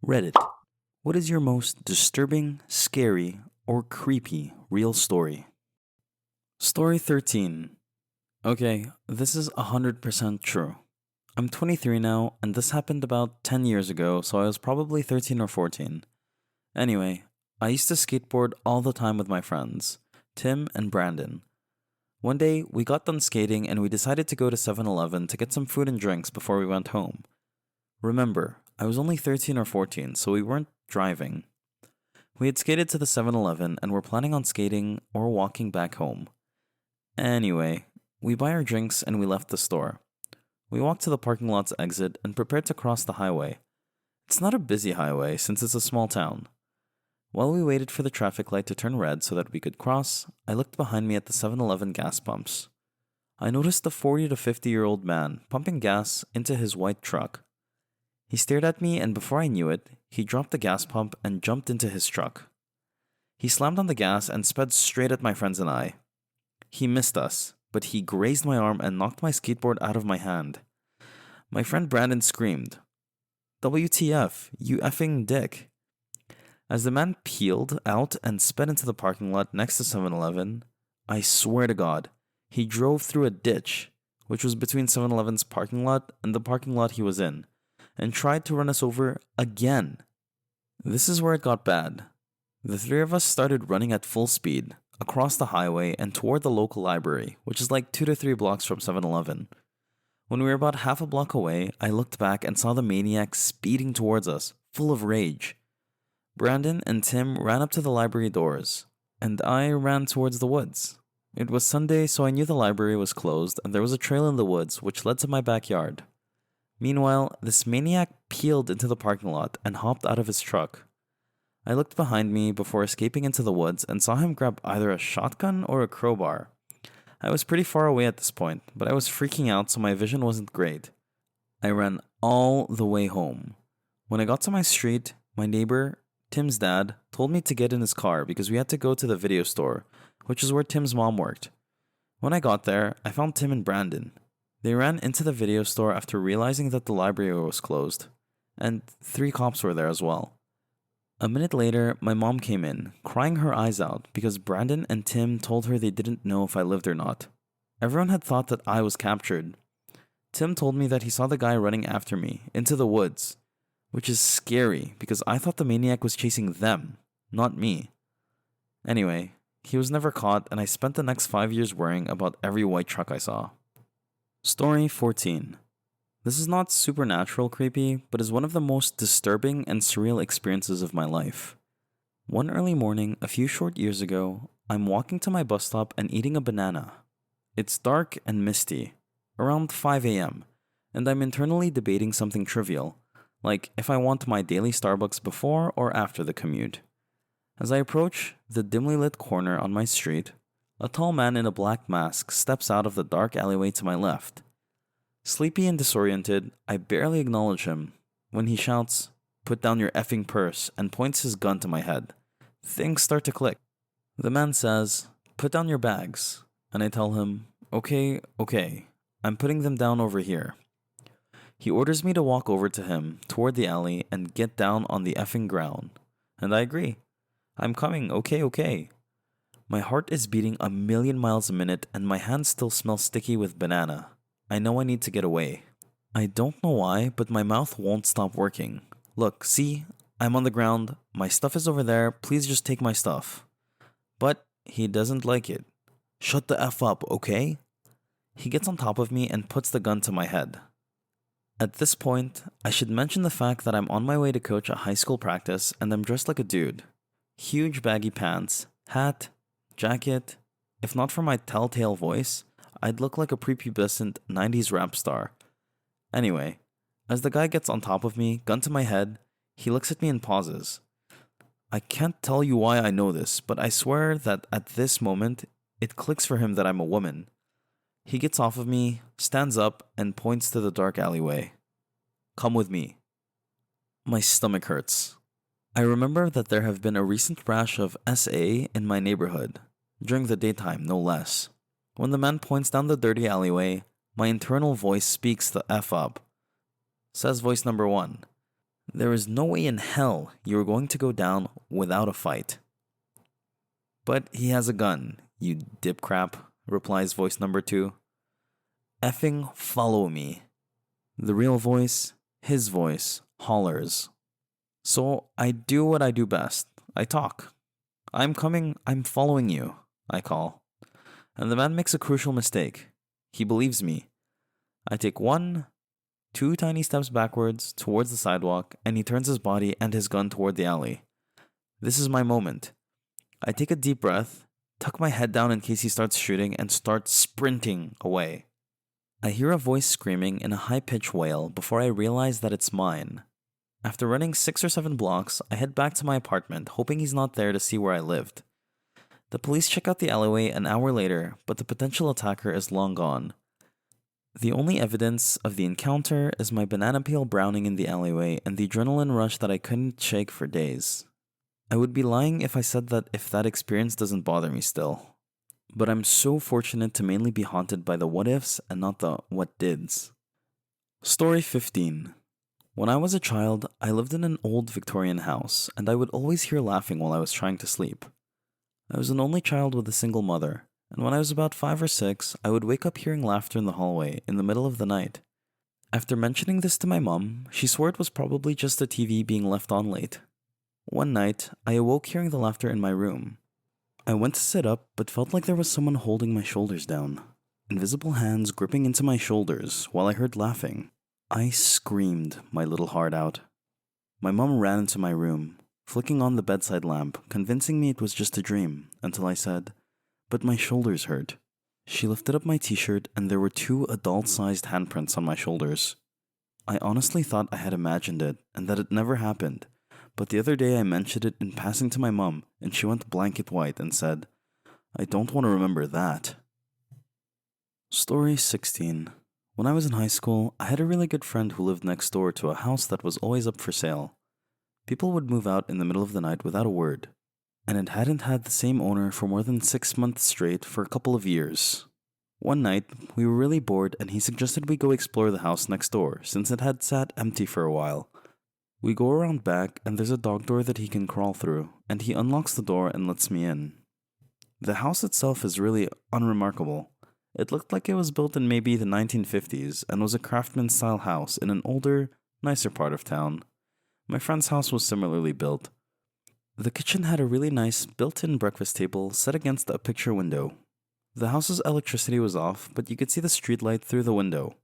Reddit. What is your most disturbing, scary, or creepy real story? Story 13. Okay, this is 100% true. I'm 23 now, and this happened about 10 years ago, so I was probably 13 or 14. Anyway, I used to skateboard all the time with my friends, Tim and Brandon. One day, we got done skating and we decided to go to 7-Eleven to get some food and drinks before we went home. Remember, I was only 13 or 14, so we weren't driving. We had skated to the 7-Eleven and were planning on skating or walking back home. Anyway, we buy our drinks and we left the store. We walked to the parking lot's exit and prepared to cross the highway. It's not a busy highway since it's a small town. While we waited for the traffic light to turn red so that we could cross, I looked behind me at the 7-Eleven gas pumps. I noticed a 40 to 50-year-old man pumping gas into his white truck. He stared at me, and before I knew it, he dropped the gas pump and jumped into his truck. He slammed on the gas and sped straight at my friends and I. He missed us, but he grazed my arm and knocked my skateboard out of my hand. My friend Brandon screamed, "WTF, you effing dick." As the man peeled out and sped into the parking lot next to 7-Eleven, I swear to God, he drove through a ditch, which was between 7-Eleven's parking lot and the parking lot he was in, and tried to run us over again. This is where it got bad. The three of us started running at full speed, across the highway and toward the local library, which is like 2 to 3 blocks from 7-Eleven. When we were about half a block away, I looked back and saw the maniac speeding towards us, full of rage. Brandon and Tim ran up to the library doors, and I ran towards the woods. It was Sunday, so I knew the library was closed, and there was a trail in the woods which led to my backyard. Meanwhile, this maniac peeled into the parking lot and hopped out of his truck. I looked behind me before escaping into the woods and saw him grab either a shotgun or a crowbar. I was pretty far away at this point, but I was freaking out, so my vision wasn't great. I ran all the way home. When I got to my street, my neighbor, Tim's dad, told me to get in his car because we had to go to the video store, which is where Tim's mom worked. When I got there, I found Tim and Brandon. They ran into the video store after realizing that the library was closed, and 3 cops were there as well. A minute later, my mom came in, crying her eyes out because Brandon and Tim told her they didn't know if I lived or not. Everyone had thought that I was captured. Tim told me that he saw the guy running after me, into the woods, which is scary because I thought the maniac was chasing them, not me. Anyway, he was never caught, and I spent the next 5 years worrying about every white truck I saw. Story 14. This is not supernatural creepy, but is one of the most disturbing and surreal experiences of my life. One early morning, a few short years ago, I'm walking to my bus stop and eating a banana. It's dark and misty, around 5 a.m., and I'm internally debating something trivial, like if I want my daily Starbucks before or after the commute. As I approach the dimly lit corner on my street, a tall man in a black mask steps out of the dark alleyway to my left. Sleepy and disoriented, I barely acknowledge him when he shouts, "Put down your effing purse," and points his gun to my head. Things start to click. The man says, "Put down your bags," and I tell him, Okay, I'm putting them down over here." He orders me to walk over to him, toward the alley, and get down on the effing ground. And I agree. "I'm coming, okay." My heart is beating a million miles a minute, and my hands still smell sticky with banana. I know I need to get away. I don't know why, but my mouth won't stop working. "Look, see? I'm on the ground. My stuff is over there. Please just take my stuff." But he doesn't like it. "Shut the F up, okay?" He gets on top of me and puts the gun to my head. At this point, I should mention the fact that I'm on my way to coach a high school practice and I'm dressed like a dude. Huge baggy pants, hat, jacket. If not for my telltale voice, I'd look like a prepubescent 90s rap star. Anyway, as the guy gets on top of me, gun to my head, he looks at me and pauses. I can't tell you why I know this, but I swear that at this moment, it clicks for him that I'm a woman. He gets off of me, stands up, and points to the dark alleyway. "Come with me." My stomach hurts. I remember that there have been a recent rash of SA in my neighborhood, during the daytime, no less. When the man points down the dirty alleyway, my internal voice speaks the F up. Says voice number 1, There is no way in hell you're going to go down without a fight. But he has a gun, you dip crap, replies voice number 2. Effing follow me. The real voice, his voice, hollers. So I do what I do best. I talk. I'm coming, I'm following you, I call. And the man makes a crucial mistake. He believes me. I take 1, 2 tiny steps backwards towards the sidewalk, and he turns his body and his gun toward the alley. This is my moment. I take a deep breath, tuck my head down in case he starts shooting, and start sprinting away. I hear a voice screaming in a high-pitched wail before I realize that it's mine. After running 6 or 7 blocks, I head back to my apartment, hoping he's not there to see where I lived. The police check out the alleyway an hour later, but the potential attacker is long gone. The only evidence of the encounter is my banana peel browning in the alleyway and the adrenaline rush that I couldn't shake for days. I would be lying if I said that if that experience doesn't bother me still. But I'm so fortunate to mainly be haunted by the what ifs and not the what dids. Story 15. When I was a child, I lived in an old Victorian house, and I would always hear laughing while I was trying to sleep. I was an only child with a single mother, and when I was about 5 or 6, I would wake up hearing laughter in the hallway in the middle of the night. After mentioning this to my mom, she swore it was probably just the TV being left on late. One night, I awoke hearing the laughter in my room. I went to sit up, but felt like there was someone holding my shoulders down. Invisible hands gripping into my shoulders while I heard laughing. I screamed my little heart out. My mom ran into my room, flicking on the bedside lamp, convincing me it was just a dream, until I said, "But my shoulders hurt." She lifted up my t-shirt and there were 2 adult-sized handprints on my shoulders. I honestly thought I had imagined it and that it never happened, but the other day I mentioned it in passing to my mom and she went blanket white and said, "I don't want to remember that." Story 16. When I was in high school, I had a really good friend who lived next door to a house that was always up for sale. People would move out in the middle of the night without a word, and it hadn't had the same owner for more than 6 months straight for a couple of years. One night, we were really bored and he suggested we go explore the house next door since it had sat empty for a while. We go around back and there's a dog door that he can crawl through, and he unlocks the door and lets me in. The house itself is really unremarkable. It looked like it was built in maybe the 1950s and was a craftsman-style house in an older, nicer part of town. My friend's house was similarly built. The kitchen had a really nice built-in breakfast table set against a picture window. The house's electricity was off, but you could see the streetlight through the window.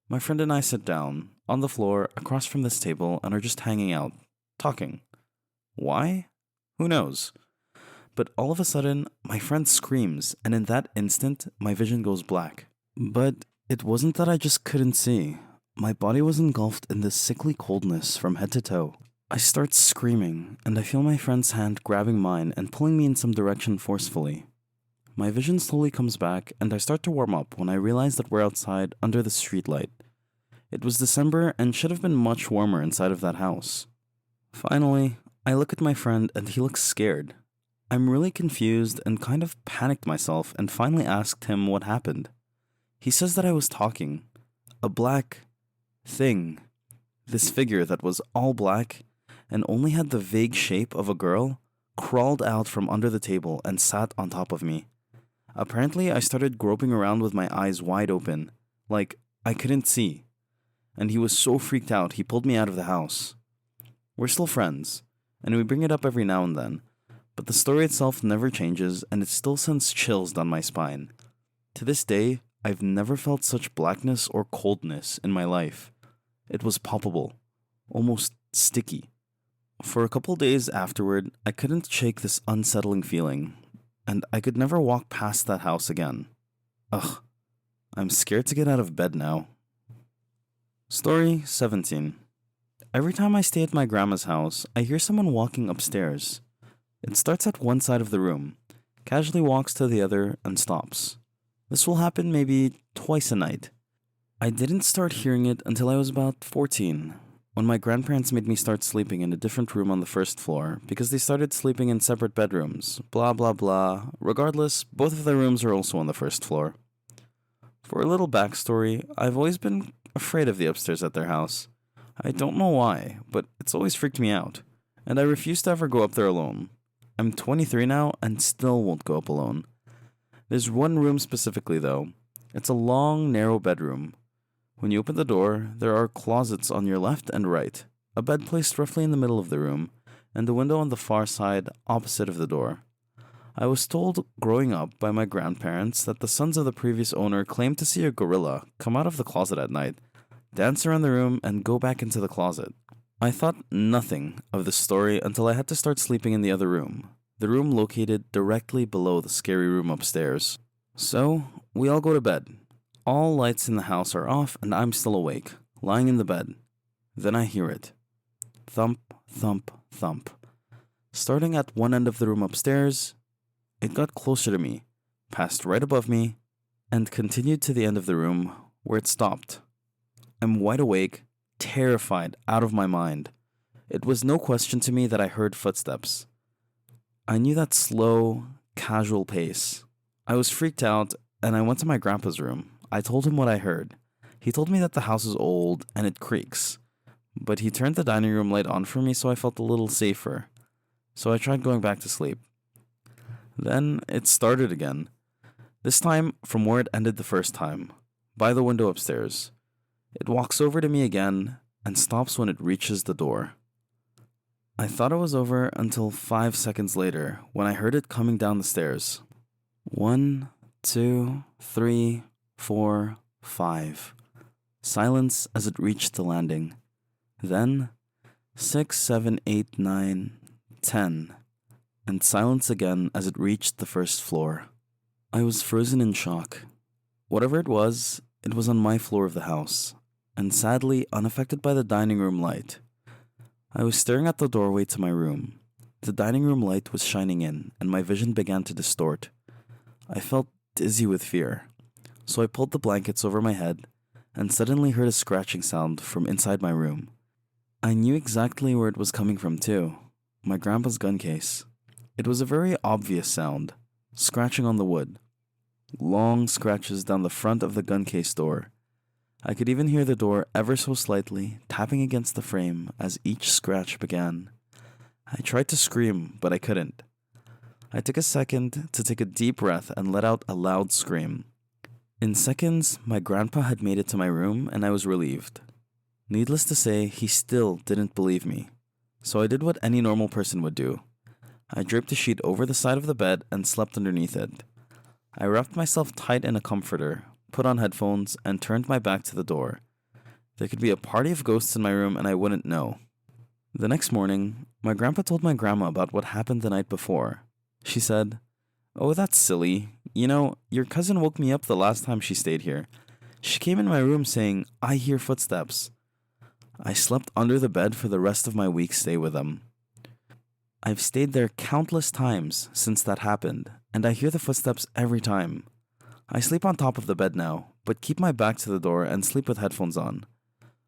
My friend and I sit down, on the floor, across from this table, and are just hanging out, talking. Why? Who knows? But all of a sudden, my friend screams, and in that instant, my vision goes black. But it wasn't that I just couldn't see. My body was engulfed in this sickly coldness from head to toe. I start screaming, and I feel my friend's hand grabbing mine and pulling me in some direction forcefully. My vision slowly comes back, and I start to warm up when I realize that we're outside under the streetlight. It was December and should have been much warmer inside of that house. Finally, I look at my friend and he looks scared. I'm really confused and kind of panicked myself and finally asked him what happened. He says that I was talking. A black thing. This figure that was all black and only had the vague shape of a girl crawled out from under the table and sat on top of me. Apparently, I started groping around with my eyes wide open, like I couldn't see. And he was so freaked out, he pulled me out of the house. We're still friends, and we bring it up every now and then, but the story itself never changes, and it still sends chills down my spine. To this day, I've never felt such blackness or coldness in my life. It was palpable, almost sticky. For a couple days afterward, I couldn't shake this unsettling feeling, and I could never walk past that house again. Ugh, I'm scared to get out of bed now. Story 17. Every time I stay at my grandma's house, I hear someone walking upstairs. It starts at one side of the room, casually walks to the other, and stops. This will happen maybe twice a night. I didn't start hearing it until I was about 14, when my grandparents made me start sleeping in a different room on the first floor because they started sleeping in separate bedrooms, blah blah blah. Regardless, both of their rooms are also on the first floor. For a little backstory, I've always been afraid of the upstairs at their house. I don't know why, but it's always freaked me out, and I refuse to ever go up there alone. I'm 23 now and still won't go up alone. There's one room specifically, though. It's a long, narrow bedroom. When you open the door, there are closets on your left and right, a bed placed roughly in the middle of the room, and a window on the far side opposite of the door. I was told growing up by my grandparents that the sons of the previous owner claimed to see a gorilla come out of the closet at night, dance around the room, and go back into the closet. I thought nothing of the story until I had to start sleeping in the other room, the room located directly below the scary room upstairs. So, we all go to bed. All lights in the house are off and I'm still awake, lying in the bed. Then I hear it. Thump, thump, thump. Starting at one end of the room upstairs, it got closer to me, passed right above me, and continued to the end of the room where it stopped. I'm wide awake, terrified out of my mind. It was no question to me that I heard footsteps. I knew that slow, casual pace. I was freaked out and I went to my grandpa's room. I told him what I heard. He told me that the house is old and it creaks, but he turned the dining room light on for me so I felt a little safer. So I tried going back to sleep. Then it started again. This time from where it ended the first time, by the window upstairs. It walks over to me again and stops when it reaches the door. I thought it was over until 5 seconds later when I heard it coming down the stairs. 1, 2, 3, 4, 5. Silence as it reached the landing. Then 6, 7, 8, 9, 10. And silence again as it reached the first floor. I was frozen in shock. Whatever it was on my floor of the house, and sadly unaffected by the dining room light. I was staring at the doorway to my room. The dining room light was shining in, and my vision began to distort. I felt dizzy with fear, so I pulled the blankets over my head and suddenly heard a scratching sound from inside my room. I knew exactly where it was coming from too, my grandpa's gun case. It was a very obvious sound, scratching on the wood. Long scratches down the front of the gun case door. I could even hear the door ever so slightly tapping against the frame as each scratch began. I tried to scream, but I couldn't. I took a second to take a deep breath and let out a loud scream. In seconds, my grandpa had made it to my room and I was relieved. Needless to say, he still didn't believe me. So I did what any normal person would do. I draped a sheet over the side of the bed and slept underneath it. I wrapped myself tight in a comforter, put on headphones, and turned my back to the door. There could be a party of ghosts in my room and I wouldn't know. The next morning, my grandpa told my grandma about what happened the night before. She said, "Oh, that's silly. You know, your cousin woke me up the last time she stayed here. She came in my room saying, 'I hear footsteps.' I slept under the bed for the rest of my week's stay with them. I've stayed there countless times since that happened, and I hear the footsteps every time. I sleep on top of the bed now, but keep my back to the door and sleep with headphones on.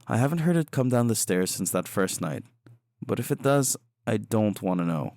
I haven't heard it come down the stairs since that first night, but if it does, I don't want to know."